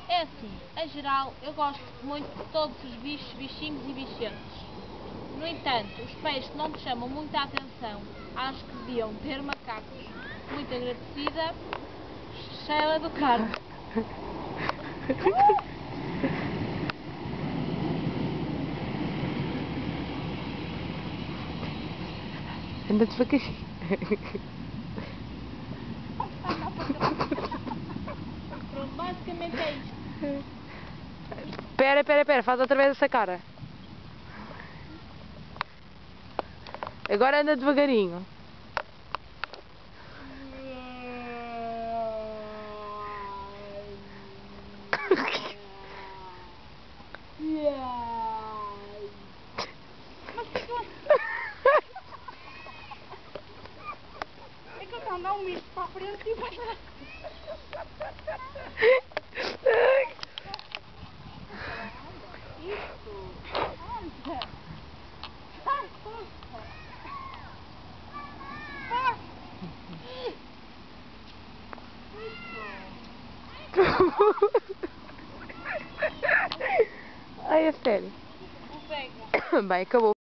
É assim, em geral, eu gosto muito de todos os bichos, bichinhos e bichentes. No entanto, os peixes que não me chamam muita atenção, acho que deviam ter macacos. Muito agradecida, Sheila do Carmo. Anda devagarinho. Pronto, basicamente é isto. Pera, faz outra vez essa cara. Agora anda devagarinho. É que eu estou a andar um misto para a frente e para trás. Ai, é sério. Não pega. Bem, acabou.